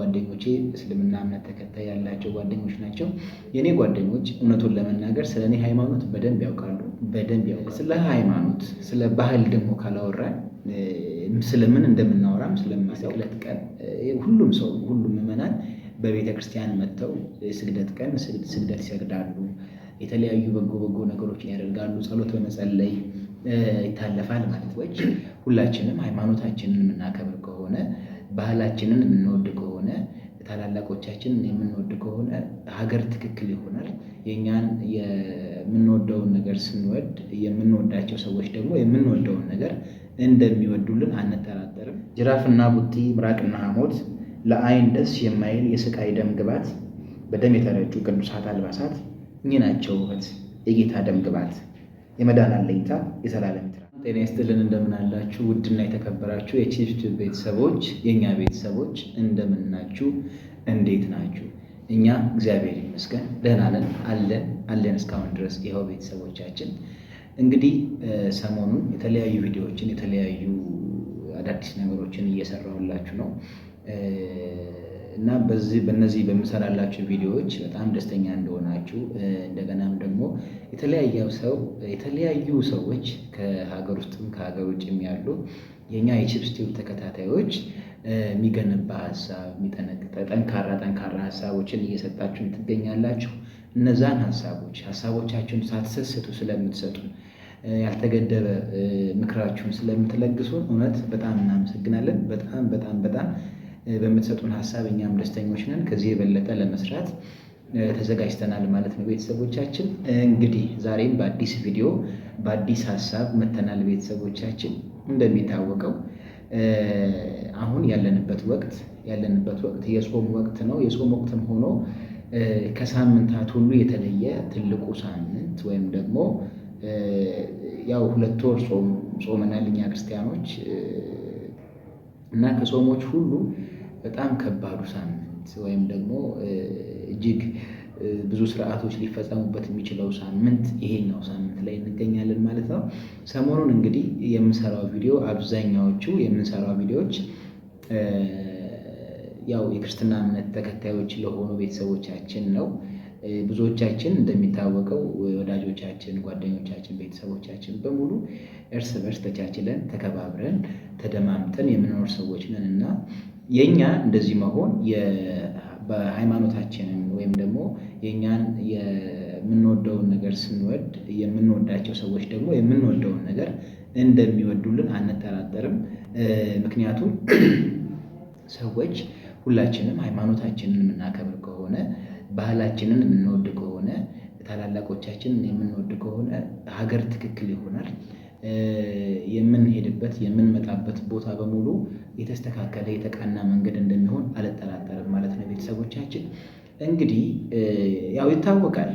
ጓደኞቼ እስልምና እምነት ተከታይ ያላቸው ጓደኞች ናቸው። የኔ ጓደኞች እውነቱን ለመናገር ስለ እኔ ሃይማኖት በደንብ ያውቃሉ። ስለ ሃይማኖት ስለ ባህል ደግሞ ካላወራን ስለምን እንደምናወራም ስለማስቅለት ቀን ሁሉም ምዕመናን በቤተ ክርስቲያን መጥተው ስግደት ቀን ስግደት ይሰግዳሉ። የተለያዩ በጎ ነገሮችን ያደርጋሉ። ጸሎት በመጸለይ ይታለፋል ማለት ነው። ሁላችንም ሃይማኖታችንን የምናከብር ከሆነ ባህላችንን የምንወድ ከሆነ ታላላቆቻችንን የምንወድ ከሆነ ሀገር ትክክል ይሆናል። የኛን የምንወደውን ነገር ስንወድ የምንወዳቸው ሰዎች ደግሞ የምንወደውን ነገር እንደሚወዱልን አንጠራጠርም። ጅራፍና ቡጢ ምራቅና ሐሞት ለዓይን ደስ የማይል የስቃይ ደም ግባት በደም የተረጩ ቅዱሳት አልባሳት እኚህ ናቸው ውበት የጌታ ደም ግባት የመዳን አለኝታ የዘላለም ትራ። ጤና ይስጥልን፣ እንደምን አላችሁ? ውድና የተከበራችሁ የቺፕስ ቲዩብ ቤተሰቦች፣ የእኛ ቤተሰቦች እንደምን ናችሁ? እንዴት ናችሁ? እኛ እግዚአብሔር ይመስገን ደህና ነን፣ አለን እስካሁን ድረስ። ይኸው ቤተሰቦቻችን እንግዲህ ሰሞኑን የተለያዩ ቪዲዮዎችን የተለያዩ አዳዲስ ነገሮችን እየሰራሁላችሁ ነው እና በእነዚህ በምሰራላችሁ ቪዲዮዎች በጣም ደስተኛ እንደሆናችሁ እንደገናም ደግሞ የተለያዩ ሰዎች ከሀገር ውስጥም ከሀገር ውጭም ያሉ የኛ የቺፕስ ቲዩብ ተከታታዮች የሚገነባ ሀሳብ ጠንካራ ሀሳቦችን እየሰጣችሁን ትገኛላችሁ። እነዛን ሀሳቦቻችሁን ሳትሰስቱ ስለምትሰጡ ያልተገደበ ምክራችሁን ስለምትለግሱን እውነት በጣም እናመሰግናለን። በጣም በምትሰጡን ሀሳብ እኛም ደስተኞች ነን። ከዚህ የበለጠ ለመስራት ተዘጋጅተናል ማለት ነው። ቤተሰቦቻችን እንግዲህ ዛሬም በአዲስ ቪዲዮ በአዲስ ሀሳብ መተናል። ቤተሰቦቻችን እንደሚታወቀው አሁን ያለንበት ወቅት የጾም ወቅት ነው። የጾም ወቅትም ሆኖ ከሳምንታት ሁሉ የተለየ ትልቁ ሳምንት ወይም ደግሞ ያው 2 ወር ጾመናል እኛ ክርስቲያኖች እና ከጾሞች ሁሉ በጣም ከባዱ ሳምንት ወይም ደግሞ እጅግ ብዙ ስርዓቶች ሊፈጸሙበት የሚችለው ሳምንት ይሄኛው ሳምንት ላይ እንገኛለን ማለት ነው። ሰሞኑን እንግዲህ አብዛኛዎቹ የምንሰራው ቪዲዮዎች ያው የክርስትና እምነት ተከታዮች ለሆኑ ቤተሰቦቻችን ነው። ብዙዎቻችን እንደሚታወቀው ወዳጆቻችን፣ ጓደኞቻችን፣ ቤተሰቦቻችን በሙሉ እርስ በርስ ተቻችለን ተከባብረን ተደማምጠን የምንኖር ሰዎች ነን እና የኛ እንደዚህ መሆን በሃይማኖታችንን ወይም ደግሞ የኛን የምንወደውን ነገር ስንወድ የምንወዳቸው ሰዎች ደግሞ የምንወደውን ነገር እንደሚወዱልን አንጠራጠርም። ምክንያቱም ሰዎች ሁላችንም ሃይማኖታችንን የምናከብር ከሆነ ባህላችንን የምንወድ ከሆነ ታላላቆቻችንን የምንወድ ከሆነ ሀገር ትክክል ይሆናል። የምንሄድበት የምንመጣበት ቦታ በሙሉ የተስተካከለ የተቃና መንገድ እንደሚሆን አልጠራጠርም ማለት ነው። ቤተሰቦቻችን እንግዲህ ያው ይታወቃል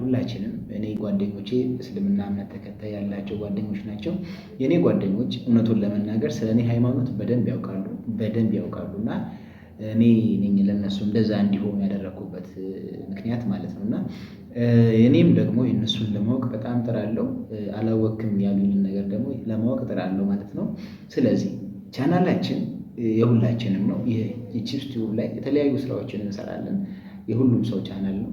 ሁላችንም። እኔ ጓደኞቼ እስልምና እምነት ተከታይ ያላቸው ጓደኞች ናቸው። የኔ ጓደኞች እውነቱን ለመናገር ስለ እኔ ሃይማኖት በደንብ ያውቃሉ እና እኔ ነኝ ለነሱ እንደዛ እንዲሆኑ ያደረኩበት ምክንያት ማለት ነው እና እኔም ደግሞ የእነሱን ለማወቅ በጣም ጥራለሁ። አላወቅም ያሉኝን ነገር ደግሞ ለማወቅ ጥራለሁ ማለት ነው። ስለዚህ ቻናላችን የሁላችንም ነው። የቺፕስ ቲዩብ ላይ የተለያዩ ስራዎችን እንሰራለን። የሁሉም ሰው ቻናል ነው።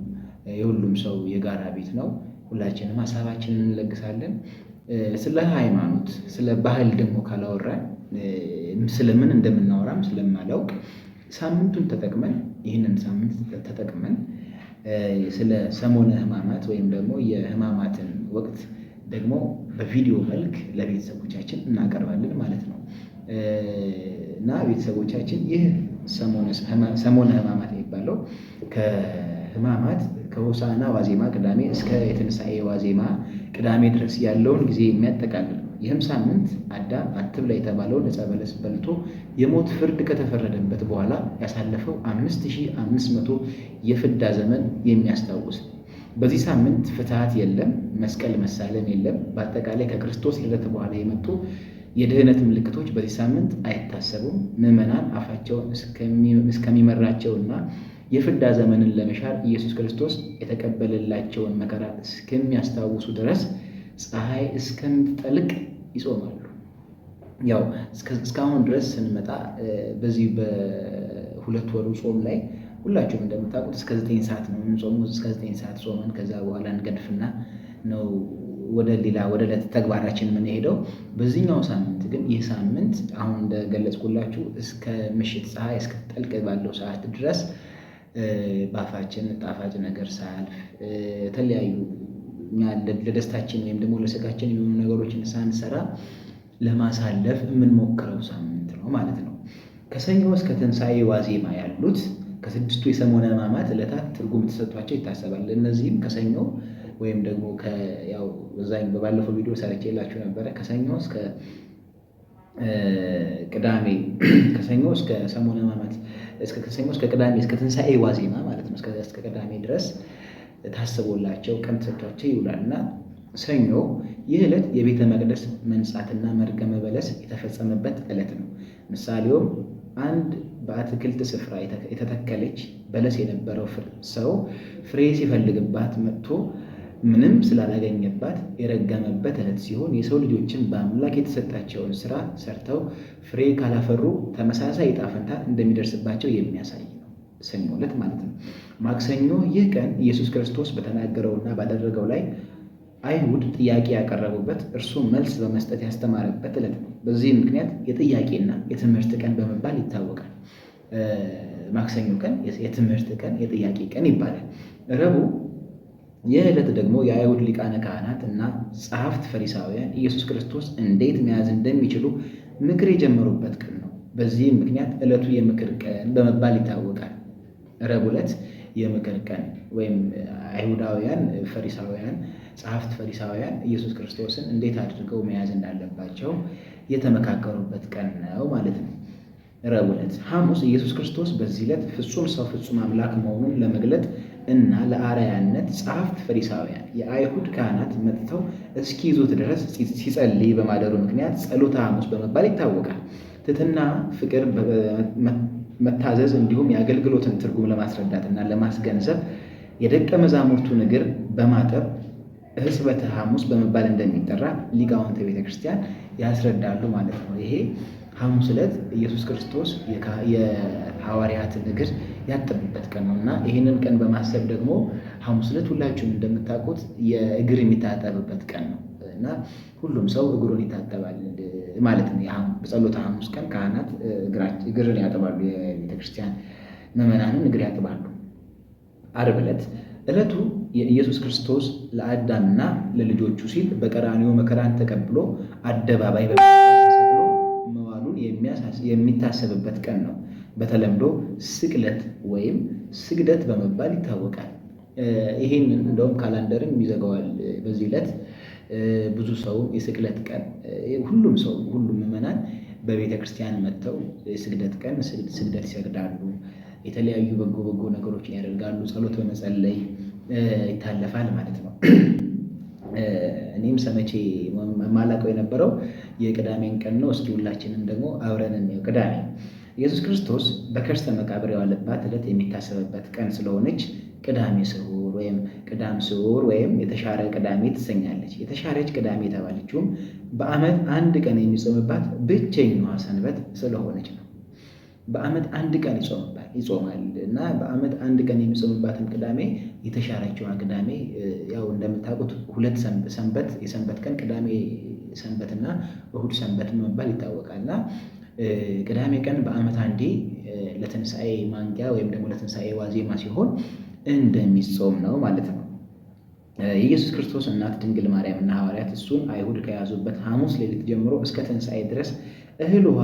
የሁሉም ሰው የጋራ ቤት ነው። ሁላችንም ሀሳባችንን እንለግሳለን። ስለ ሃይማኖት ስለ ባህል ደግሞ ካላወራን ስለምን እንደምናወራም ስለማላውቅ ይህንን ሳምንት ተጠቅመን ስለ ሰሞነ ሕማማት ወይም ደግሞ የሕማማትን ወቅት ደግሞ በቪዲዮ መልክ ለቤተሰቦቻችን እናቀርባለን ማለት ነው እና ቤተሰቦቻችን ይህ ሰሞነ ሕማማት የሚባለው ከሆሳዕና ዋዜማ ቅዳሜ እስከ የትንሣኤ ዋዜማ ቅዳሜ ድረስ ያለውን ጊዜ የሚያጠቃልል ነው። ይህም ሳምንት አዳም አትብላ የተባለውን ዕፀ በለስ በልቶ የሞት ፍርድ ከተፈረደበት በኋላ ያሳለፈው 5500 የፍዳ ዘመን የሚያስታውስ ነው። በዚህ ሳምንት ፍትሐት የለም፣ መስቀል መሳለም የለም። በአጠቃላይ ከክርስቶስ ልደት በኋላ የመጡ የድህነት ምልክቶች በዚህ ሳምንት አይታሰቡም። ምዕመናን አፋቸውን እስከሚመራቸውና የፍዳ ዘመንን ለመሻር ኢየሱስ ክርስቶስ የተቀበለላቸውን መከራ እስከሚያስታውሱ ድረስ ፀሐይ እስከምትጠልቅ ይጾማሉ። ያው እስካሁን ድረስ ስንመጣ በዚህ ሁለት ወሩ ጾም ላይ ሁላችሁም እንደምታውቁት እስከ 9 ሰዓት ነው የምንጾመው። እስከ 9 ሰዓት ጾመን ከዛ በኋላ እንገድፍና ነው ወደ ዕለት ተግባራችን የምንሄደው። በዚህኛው ሳምንት ግን ይህ ሳምንት አሁን እንደገለጽኩላችሁ እስከ ምሽት ፀሐይ እስክትጠልቅ ባለው ሰዓት ድረስ በአፋችን ጣፋጭ ነገር ሳያልፍ የተለያዩ ለደስታችን ወይም ደግሞ ለስጋችን የሚሆኑ ነገሮችን ሳንሰራ ለማሳለፍ የምንሞክረው ሳምንት ነው ማለት ነው። ከሰኞ እስከ ትንሣኤ ዋዜማ ያሉት ከስድስቱ የሰሙነ ሕማማት ዕለታት ትርጉም ተሰጥቷቸው ይታሰባል። እነዚህም ከሰኞ ወይም ደግሞ በባለፈው ቪዲዮ ሰርቼላችሁ ነበረ። ከሰኞ እስከ ቅዳሜ ከሰኞ እስከ ሰሙነ ሕማማት ከሰኞ እስከ ቅዳሜ እስከ ትንሣኤ ዋዜማ ማለት ነው እስከ ቅዳሜ ድረስ ታስቦላቸው ቀን ተሰጥቷቸው ይውላል እና ሰኞ ይህ ዕለት የቤተ መቅደስ መንጻትና መርገመ በለስ የተፈጸመበት ዕለት ነው። ምሳሌውም አንድ በአትክልት ስፍራ የተተከለች በለስ የነበረው ሰው ፍሬ ሲፈልግባት መጥቶ ምንም ስላላገኘባት የረገመበት ዕለት ሲሆን የሰው ልጆችን በአምላክ የተሰጣቸውን ስራ ሰርተው ፍሬ ካላፈሩ ተመሳሳይ ዕጣ ፈንታ እንደሚደርስባቸው የሚያሳይ ነው። ሰኞ ዕለት ማለት ነው። ማክሰኞ ይህ ቀን ኢየሱስ ክርስቶስ በተናገረውና ባደረገው ላይ አይሁድ ጥያቄ ያቀረቡበት እርሱም መልስ በመስጠት ያስተማረበት ዕለት ነው። በዚህ ምክንያት የጥያቄና የትምህርት ቀን በመባል ይታወቃል። ማክሰኞ ቀን የትምህርት ቀን፣ የጥያቄ ቀን ይባላል። ረቡዕ ይህ ዕለት ደግሞ የአይሁድ ሊቃነ ካህናት እና ጸሐፍት ፈሪሳውያን ኢየሱስ ክርስቶስ እንዴት መያዝ እንደሚችሉ ምክር የጀመሩበት ቀን ነው። በዚህም ምክንያት ዕለቱ የምክር ቀን በመባል ይታወቃል። ረቡዕ ዕለት የምክር ቀን ወይም አይሁዳውያን ፈሪሳውያን ጸሐፍት ፈሪሳውያን ኢየሱስ ክርስቶስን እንዴት አድርገው መያዝ እንዳለባቸው የተመካከሩበት ቀን ነው ማለት ነው። ረቡዕ ዕለት። ሐሙስ ኢየሱስ ክርስቶስ በዚህ ዕለት ፍጹም ሰው ፍጹም አምላክ መሆኑን ለመግለጥ እና ለአርአያነት ጸሐፍት ፈሪሳውያን የአይሁድ ካህናት መጥተው እስኪይዙት ድረስ ሲጸልይ በማደሩ ምክንያት ጸሎተ ሐሙስ በመባል ይታወቃል። ትሕትና፣ ፍቅር፣ መታዘዝ እንዲሁም የአገልግሎትን ትርጉም ለማስረዳት እና ለማስገንዘብ የደቀ መዛሙርቱን እግር በማጠብ ሕጽበተ ሐሙስ በመባል እንደሚጠራ ሊቃውንተ ቤተ ክርስቲያን ያስረዳሉ ማለት ነው። ይሄ ሐሙስ ዕለት ኢየሱስ ክርስቶስ የሐዋርያትን እግር ያጠበበት ቀን ነው እና ይህንን ቀን በማሰብ ደግሞ ሐሙስ ዕለት ሁላችሁም እንደምታውቁት የእግር የሚታጠብበት ቀን ነው እና ሁሉም ሰው እግሩን ይታጠባል ማለት ነው። በጸሎተ ሐሙስ ቀን ካህናት እግርን ያጥባሉ፣ የቤተክርስቲያን ምዕመናንን እግር ያጥባሉ። ዓርብ ዕለት ዕለቱ የኢየሱስ ክርስቶስ ለአዳምና ለልጆቹ ሲል በቀራንዮ መከራን ተቀብሎ አደባባይ ተሰቅሎ መዋሉን የሚታሰብበት ቀን ነው። በተለምዶ ስቅለት ወይም ስግደት በመባል ይታወቃል። ይህንን እንደውም ካላንደርም ይዘጋዋል። በዚህ ዕለት ብዙ ሰው የስቅለት ቀን ሁሉም ምዕመናን በቤተ ክርስቲያን መጥተው የስግደት ቀን ስግደት ይሰግዳሉ። የተለያዩ በጎ ነገሮችን ያደርጋሉ። ጸሎት በመጸለይ ይታለፋል ማለት ነው። እኔም ሰመቼ ማላቀው የነበረው የቅዳሜን ቀን ነው። እስኪ ሁላችንም ደግሞ አብረን እንየው። ቅዳሜ ኢየሱስ ክርስቶስ በከርሰ መቃብር የዋለባት ዕለት የሚታሰብበት ቀን ስለሆነች ቅዳሜ ስዑር ወይም ቅዳም ስዑር ወይም የተሻረ ቅዳሜ ትሰኛለች። የተሻረች ቅዳሜ የተባለችውም በዓመት አንድ ቀን የሚጾምባት ብቸኛዋ ሰንበት ስለሆነች ነው። በዓመት አንድ ቀን ይጾማል እና በዓመት አንድ ቀን የሚጾምባትን ቅዳሜ የተሻረችዋ ቅዳሜ ያው እንደምታውቁት ሁለት ሰንበት የሰንበት ቀን ቅዳሜ ሰንበትና እሁድ ሰንበት መባል ይታወቃል እና ቅዳሜ ቀን በዓመት አንዴ ለትንሣኤ ማንቂያ ወይም ደግሞ ለትንሣኤ ዋዜማ ሲሆን እንደሚጾም ነው ማለት ነው። የኢየሱስ ክርስቶስ እናት ድንግል ማርያም እና ሐዋርያት እሱን አይሁድ ከያዙበት ሐሙስ ሌሊት ጀምሮ እስከ ትንሣኤ ድረስ እህል ውሃ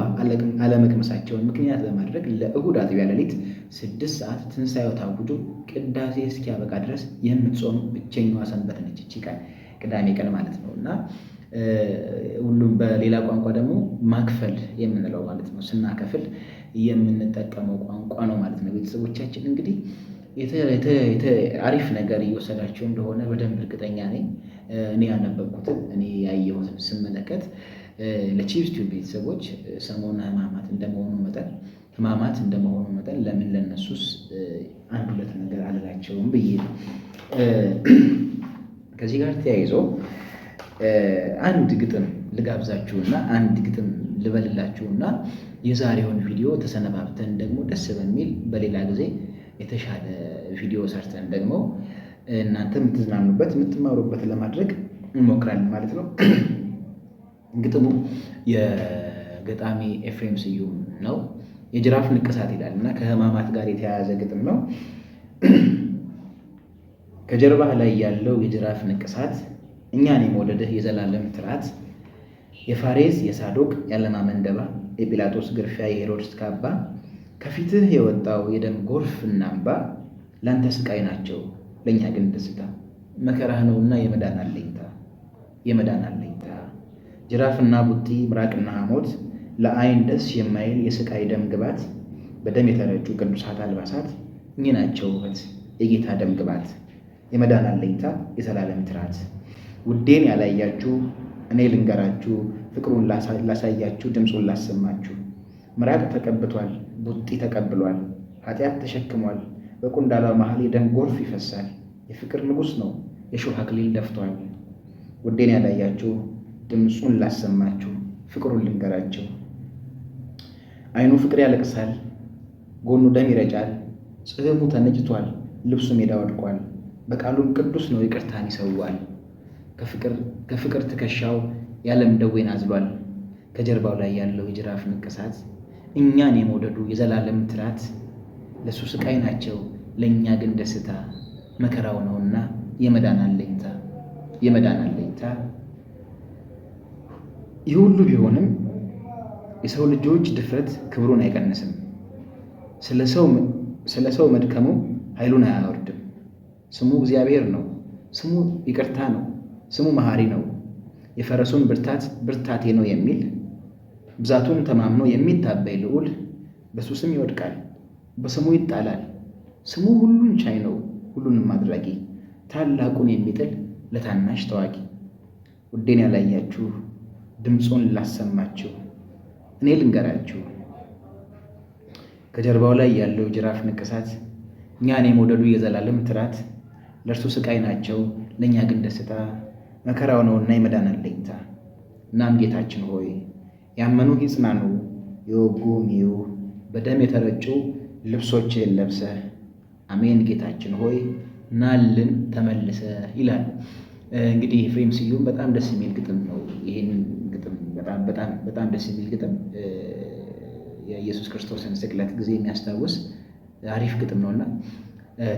አለመቅመሳቸውን ምክንያት በማድረግ ለእሁድ አጥቢያ ሌሊት 6 ሰዓት ትንሣኤው ታውጆ ቅዳሴ እስኪያበቃ ድረስ የምትጾም ብቸኛዋ ሰንበት ነች ይህች ቀን ቅዳሜ ቀን ማለት ነው እና ሁሉም በሌላ ቋንቋ ደግሞ ማክፈል የምንለው ማለት ነው። ስናከፍል የምንጠቀመው ቋንቋ ነው ማለት ነው። ቤተሰቦቻችን እንግዲህ አሪፍ ነገር እየወሰዳቸው እንደሆነ በደንብ እርግጠኛ ነኝ። እኔ ያነበብኩትን እኔ ያየሁትን ስመለከት ለቺፕስ ቲዩብ ቤተሰቦች ሰሞነ ሕማማት እንደመሆኑ መጠን ለምን ለነሱስ አንድ ሁለት ነገር አልላቸውም ብዬ ነው። ከዚህ ጋር ተያይዞ አንድ ግጥም ልጋብዛችሁና አንድ ግጥም ልበልላችሁና የዛሬውን ቪዲዮ ተሰነባብተን ደግሞ ደስ በሚል በሌላ ጊዜ የተሻለ ቪዲዮ ሰርተን ደግሞ እናንተ የምትዝናኑበት የምትማሩበት ለማድረግ እንሞክራለን ማለት ነው። ግጥሙ የገጣሚ ኤፍሬም ስዩም ነው። የጅራፍ ንቅሳት ይላል እና ከሕማማት ጋር የተያያዘ ግጥም ነው። ከጀርባህ ላይ ያለው የጅራፍ ንቅሳት እኛን የመውደድህ የዘላለም ትራት፣ የፋሬስ የሳዶቅ ያለማመን ደባ፣ የጲላጦስ ግርፊያ የሄሮድስ ካባ፣ ከፊትህ የወጣው የደም ጎርፍ እና እንባ፣ ለአንተ ስቃይ ናቸው ለእኛ ግን ደስታ። መከራህ ነውና የመዳን አለኝታ የመዳን አለኝታ። ጅራፍና ቡጢ ምራቅና ሐሞት ለአይን ደስ የማይል የስቃይ ደም ግባት፣ በደም የተረጩ ቅዱሳት አልባሳት እኚህ ናቸው ውበት የጌታ ደም ግባት። የመዳን አለኝታ የዘላለም ትራት። ውዴን ያላያችሁ እኔ ልንገራችሁ፣ ፍቅሩን ላሳያችሁ ድምፁን ላሰማችሁ። ምራቅ ተቀብቷል ቡጢ ተቀብሏል፣ ኃጢአት ተሸክሟል በቁንዳላው መሃል የደም ጎርፍ ይፈሳል። የፍቅር ንጉሥ ነው የሾህ አክሊል ደፍቷል። ውዴን ያላያችሁ ድምፁን ላሰማችሁ፣ ፍቅሩን ልንገራችሁ። አይኑ ፍቅር ያለቅሳል ጎኑ ደም ይረጫል፣ ጽሕሙ ተነጭቷል ልብሱ ሜዳ ወድቋል። በቃሉም ቅዱስ ነው ይቅርታን ይሰዋል። ከፍቅር ትከሻው የዓለም ደዌን አዝሏል። ከጀርባው ላይ ያለው የጅራፍ ንቅሳት እኛን የመውደዱ የዘላለም ትራት፣ ለሱ ስቃይ ናቸው ለእኛ ግን ደስታ። መከራው ነውና የመዳን አለኝታ የመዳን አለኝታ። ይህ ሁሉ ቢሆንም የሰው ልጆች ድፍረት ክብሩን አይቀንስም። ስለ ሰው መድከሙ ኃይሉን አያወርድም። ስሙ እግዚአብሔር ነው፣ ስሙ ይቅርታ ነው፣ ስሙ መሐሪ ነው። የፈረሱን ብርታት ብርታቴ ነው የሚል ብዛቱን ተማምኖ የሚታበይ ልዑል በሱ ስም ይወድቃል፣ በስሙ ይጣላል። ስሙ ሁሉን ቻይ ነው ሁሉንም አድራጊ፣ ታላቁን የሚጥል ለታናሽ ተዋጊ። ውዴን ያላያችሁ ድምፁን ላሰማችሁ፣ እኔ ልንገራችሁ። ከጀርባው ላይ ያለው ጅራፍ ንቅሳት እኛን የመውደዱ የዘላለም ትራት፣ ለእርሱ ስቃይ ናቸው ለእኛ ግን ደስታ። መከራው ነውና የመዳን አለኝታ። እናም ጌታችን ሆይ ያመኑ ይጽናኑ፣ የወጉ ሚዩ በደም የተረጩ ልብሶችን ለብሰህ አሜን ጌታችን ሆይ ናልን ተመልሰ ይላል። እንግዲህ ኤፍሬም ስዩም በጣም ደስ የሚል ግጥም ነው። ይህን ግጥም በጣም ደስ የሚል ግጥም የኢየሱስ ክርስቶስን ስቅለት ጊዜ የሚያስታውስ አሪፍ ግጥም ነውና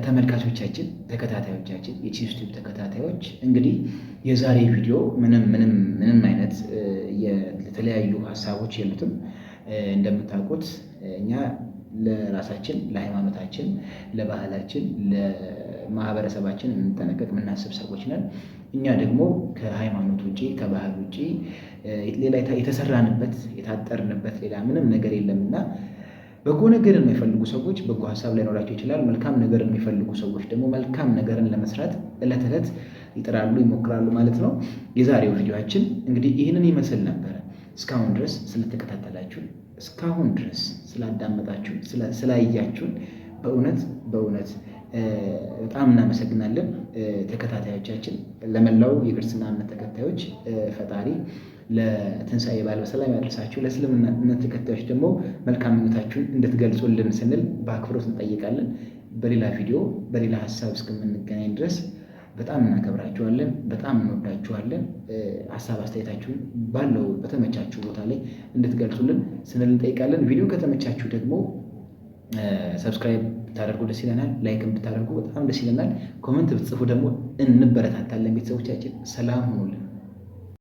ተመልካቾቻችን፣ ተከታታዮቻችን፣ የቺፕስቲዩብ ተከታታዮች እንግዲህ የዛሬ ቪዲዮ ምንም አይነት የተለያዩ ሀሳቦች የሉትም። እንደምታውቁት እኛ ለራሳችን፣ ለሃይማኖታችን፣ ለባህላችን፣ ለማህበረሰባችን የምንጠነቀቅ የምናስብ ሰዎች ነን። እኛ ደግሞ ከሃይማኖት ውጭ ከባህል ውጭ ሌላ የተሰራንበት የታጠርንበት ሌላ ምንም ነገር የለምና በጎ ነገርን የሚፈልጉ ሰዎች በጎ ሀሳብ ላይኖራቸው ይችላል። መልካም ነገርን የሚፈልጉ ሰዎች ደግሞ መልካም ነገርን ለመስራት ዕለት ዕለት ይጥራሉ፣ ይሞክራሉ ማለት ነው። የዛሬው ቪዲዮአችን እንግዲህ ይህንን ይመስል ነበረ። እስካሁን ድረስ ስለተከታተላችሁን፣ እስካሁን ድረስ ስላዳመጣችሁን፣ ስላያችሁን በእውነት በጣም እናመሰግናለን። ተከታታዮቻችን፣ ለመላው የክርስትና እምነት ተከታዮች ፈጣሪ ለትንሣኤ በዓል በሰላም ያደርሳችሁ። ለእስልምና እምነት ተከታዮች ደግሞ መልካም ምኞታችሁን እንድትገልጹልን ስንል በአክብሮት እንጠይቃለን። በሌላ ቪዲዮ በሌላ ሀሳብ እስከምንገናኝ ድረስ በጣም እናከብራችኋለን፣ በጣም እንወዳችኋለን። ሀሳብ አስተያየታችሁን ባለው በተመቻችሁ ቦታ ላይ እንድትገልጹልን ስንል እንጠይቃለን። ቪዲዮ ከተመቻችሁ ደግሞ ሰብስክራይብ ብታደርጉ ደስ ይለናል። ላይክም ብታደርጉ በጣም ደስ ይለናል። ኮመንት ብትጽፉ ደግሞ እንበረታታለን። ቤተሰቦቻችን ሰላም ሁኑልን።